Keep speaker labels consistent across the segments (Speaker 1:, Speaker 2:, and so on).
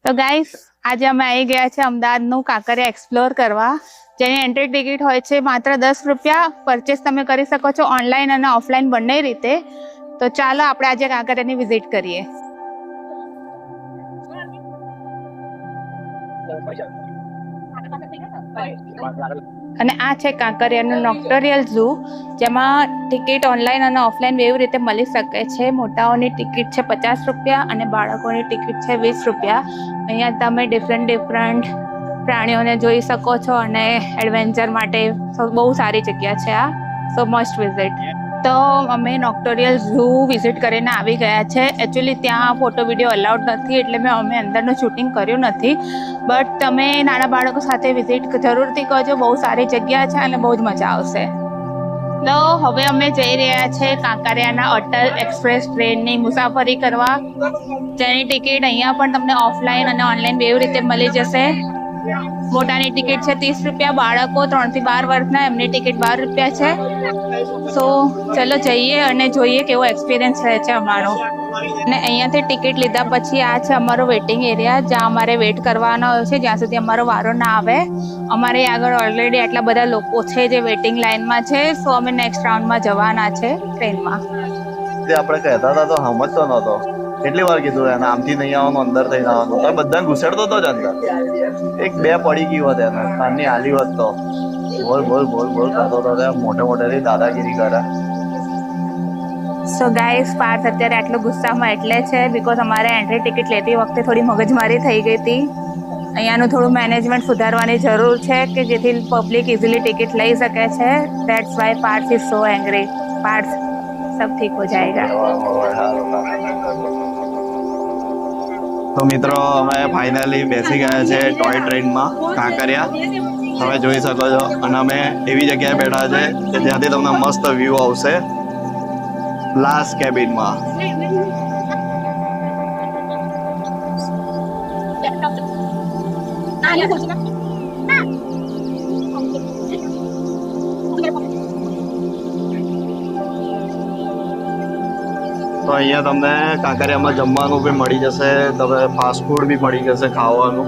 Speaker 1: તો ગાઈસ આજે અમે આવી ગયા છે અમદાવાદનું કાંકરિયા એક્સપ્લોર કરવા, જેની એન્ટ્રી ટિકિટ હોય છે માત્ર 10 રૂપિયા. પરચેસ તમે કરી શકો છો ઓનલાઈન અને ઓફલાઈન બંને રીતે. તો ચાલો આપણે આજે કાંકરિયાની વિઝિટ કરીએ. અને આ છે કાંકરિયાનું નોક્ટોરિયલ ઝૂ, જેમાં ટિકિટ ઓનલાઈન અને ઓફલાઈન બેવ રીતે મળી શકે છે. મોટાઓની ટિકિટ છે 50 રૂપિયા અને બાળકોની ટિકિટ છે 20 રૂપિયા. અહીંયા તમે ડિફરન્ટ પ્રાણીઓને જોઈ શકો છો અને એડવેન્ચર માટે બહુ સારી જગ્યા છે આ. સો મસ્ટ વિઝિટ. તો અમે નોક્ટોરિયલ ઝૂ વિઝિટ કરીને આવી ગયા છે. એકચ્યુઅલી ત્યાં ફોટો વિડીયો અલાઉડ નથી, એટલે અમે અંદરનું શૂટિંગ કર્યું નથી. બટ તમે નાના બાળકો સાથે વિઝિટ જરૂરથી કરજો. બહુ સારી જગ્યા છે અને બહુ જ મજા આવશે. તો હવે અમે જઈ રહ્યા છે કાંકરિયાના અટલ એક્સપ્રેસ ટ્રેનની મુસાફરી કરવા, જેની ટિકિટ અહીંયા પણ તમને ઓફલાઈન અને ઓનલાઈન બેવ રીતે મળી જશે. મોટાની ટિકિટ છે 30 રૂપિયા, બાળકો 3 થી 12 વર્ષના એમની ટિકિટ 12 રૂપિયા છે. સો ચલો જઈએ અને જોઈએ કેવો એક્સપિરિયન્સ રહે છે અમારો. અને અહીંયાથી ટિકિટ લીધા પછી આ છે અમારો વેઇટિંગ એરિયા, જ્યાં અમારે વેઇટ કરવાનો હોય છે જ્યાં સુધી અમારો વારો ના આવે. અમારે આગળ ઓલરેડી આટલા બધા લોકો છે જે વેઇટિંગ લાઇનમાં છે. સો અમે નેક્સ્ટ રાઉન્ડમાં જવાના છે ટ્રેનમાં.
Speaker 2: આપણે કહેતા હતા તો સમજતો નતો. કેટલી વાર કીધું એને આમથી નહીં આવવાનું, અંદર થઈને આવવાનું. તો બધાને ઘુસેડતો હતો જ અંદર. એક બે પડી ગઈ હોત એને, કાનની હાલી હોત તો બોલ બોલ બોલ બોલ કરતો હતો. મોટે મોટેથી દાદાગીરી કરે.
Speaker 1: સો ગાઈસ, પાર્થ અત્યારે આટલો ગુસ્સામાં એટલે છે બીકોઝ અમારે એન્ટ્રી ટિકિટ લેતી વખતે થોડી મગજમારી થઈ ગઈ હતી. અહીંયાનું થોડું મેનેજમેન્ટ સુધારવાની જરૂર છે કે જેથી પબ્લિક ઇઝીલી ટિકિટ લઈ શકે છે. That's why Parth is so angry. Parth, સબ ઠીક હો જાયેગા.
Speaker 2: તો મિત્રો, અમે ફાઇનલી બેસી ગયા છે ટોય ટ્રેનમાં કાંકરિયા. તમે જોઈ શકો છો. અને અમે એવી જગ્યાએ બેઠા છે કે જ્યાંથી તમને મસ્ત વ્યૂ આવશે લાસ્ટ કેબિનમાં. તો અહીંયા તમને કાંકરિયામાં જમવાનું બી મળી જશે, તમે ફાસ્ટ ફૂડ બી મળી જશે ખાવાનું.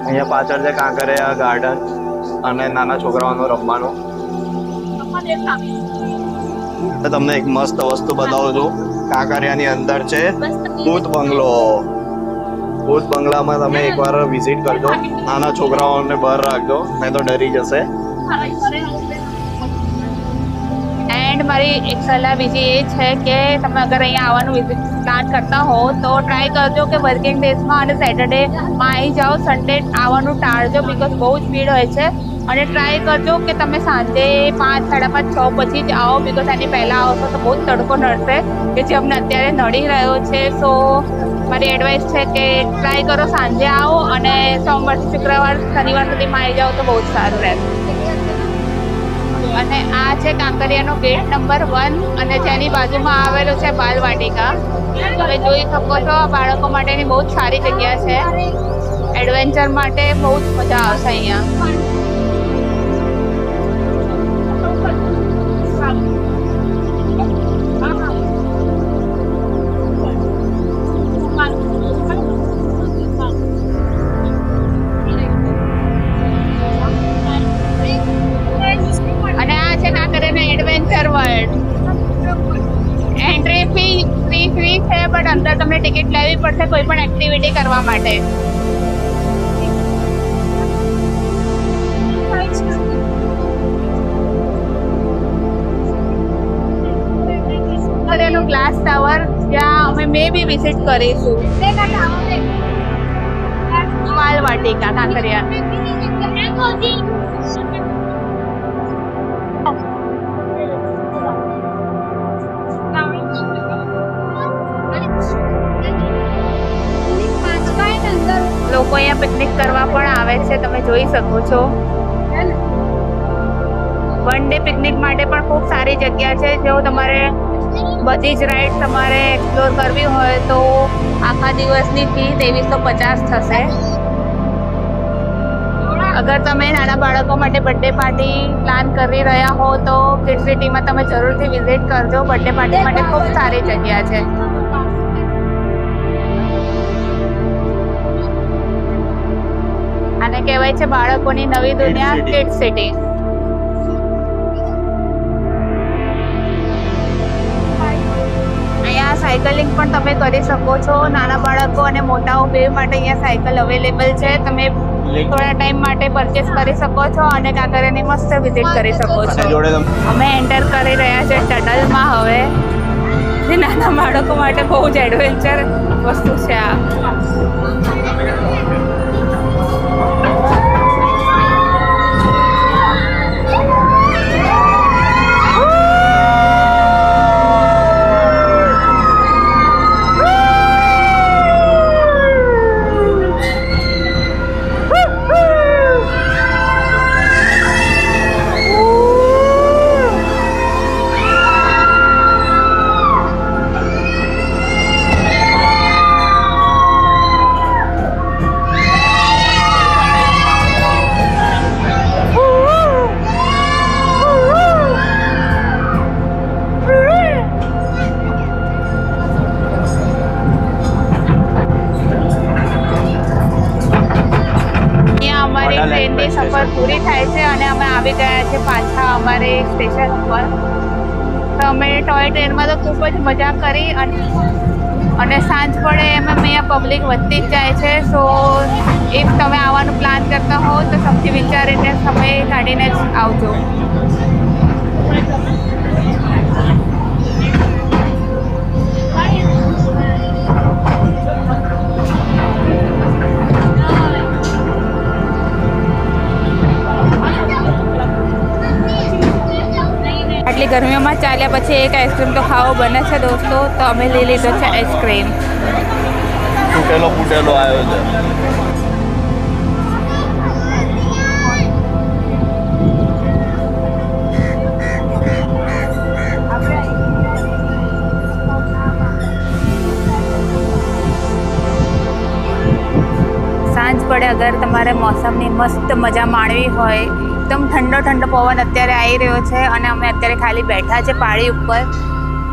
Speaker 2: અહીંયા પાછળ છે કાંકરિયા ગાર્ડન અને નાના છોકરાઓનું રમવાનું. તમને એક મસ્ત વસ્તુ બતાવું છું. કાંકરિયાની અંદર છે ભૂત બંગલો. ભૂત બંગલામાં તમે એકવાર વિઝિટ કરજો. નાના છોકરાઓને બહાર રાખજો, નહીં તો ડરી જશે.
Speaker 1: એન્ડ મારી એક સલાહ બીજી એ છે કે તમે અગર અહીંયા આવવાનું વિઝિટ પ્લાન કરતા હો તો ટ્રાય કરજો કે વર્કિંગ ડેઝમાં અને સેટરડેમાં આવી જાઓ. સન્ડે આવવાનું ટાળજો બીકોઝ બહુ જ ભીડ હોય છે. અને ટ્રાય કરજો કે તમે સાંજે 5, 5:30, 6 પછી જ આવો બીકોઝ એની પહેલાં આવશો તો બહુ જ તડકો નડશે, કે જે અમને અત્યારે નડી રહ્યો છે. સો મારી એડવાઇસ છે કે ટ્રાય કરો સાંજે આવો અને સોમવારથી શુક્રવાર શનિવાર સુધીમાં આવી જાઓ તો બહુ જ સારું રહેશે. અને આ છે કાંકરિયાનો ગેટ નંબર 1 અને જેની બાજુમાં આવેલું છે બાલવાટિકા. તમે જોઈ શકો છો બાળકો માટેની બહુ જ સારી જગ્યા છે. એડવેન્ચર માટે બહુ જ મજા આવશે અહીંયા. Adventure world entry fee free છે, બટ અંદર તમને ટિકિટ લેવી પડશે કોઈ પણ એક્ટિવિટી કરવા માટે. એનું ગ્લાસ ટાવર જ્યાં અમે મે બી વિઝિટ કરીશું. બાલવાટિકા કાંકરિયા. લોકો અહીંયા પિકનિક કરવા પણ આવે છે, તમે જોઈ શકો છો. 1 ડે પિકનિક માટે પણ ખૂબ સારી જગ્યા છે. જો તમારે બધી જ રાઇડ તમારે એક્સપ્લોર કરવી હોય તો આખા દિવસની ફી 2350 થશે. અગર તમે નાના બાળકો માટે બર્થડે પાર્ટી પ્લાન કરી રહ્યા હો તો કિડ્સ સિટીમાં તમે જરૂરથી વિઝિટ કરજો. બર્થડે પાર્ટી માટે ખૂબ સારી જગ્યા છે. કહેવાય છે બાળકોની નવી દુનિયા
Speaker 2: City.
Speaker 1: Kid city. અહીંયા સાયકલિંગ પણ તમે કરી શકો છો. નાના બાળકો અને મોટાઓ બે માટે અહીંયા સાયકલ અવેલેબલ છે. તમે થોડા ટાઈમ માટે પરચેસ કરી શકો છો અને કાંકરિયાની મસ્ત વિઝિટ કરી શકો છો.
Speaker 2: જોડે
Speaker 1: અમે એન્ટર કરી રહ્યા છે ટનલમાં હવે. જે નાના બાળકો માટે બહુ જ એડવેન્ચર વસ્તુ છે આ. ટ્રેનની સફર પૂરી થાય છે અને અમે આવી ગયા છે પાછા અમારે સ્ટેશન ઉપર. તો અમે ટોય ટ્રેનમાં તો ખૂબ જ મજા કરી અને સાંજ પડે એમ અહીંયા પબ્લિક વધતી જ જાય છે. સો ઇફ તમે આવવાનું પ્લાન કરતા હો તો સમજી વિચારીને સમય કાઢીને જ આવજો. આટલી ગરમીમાં ચાલ્યા પછી એક આઈસ્ક્રીમ તો ખાવો બને છે દોસ્તો. તો અમે લઈ લીધો છે આઈસ્ક્રીમ.
Speaker 2: તૂટેલો ફૂટેલો આવ્યો છે.
Speaker 1: સાંજ પડે અગર તમારે મોસમની મસ્ત મજા માણવી હોય, એકદમ ઠંડો ઠંડો પવન અત્યારે આવી રહ્યો છે અને અમે અત્યારે ખાલી બેઠા છે પાળી ઉપર.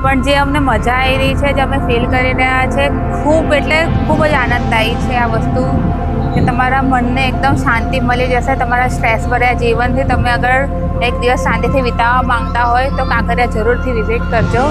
Speaker 1: પણ જે અમને મજા આવી રહી છે, જે અમે ફીલ કરી રહ્યા છે, ખૂબ એટલે ખૂબ જ આનંદદાયી છે આ વસ્તુ. કે તમારા મનને એકદમ શાંતિ મળી જશે. તમારા સ્ટ્રેસ ભર્યા જીવનથી તમે અગર એક દિવસ શાંતિથી વિતાવવા માંગતા હોય તો કાંકરિયા જરૂરથી વિઝિટ કરજો.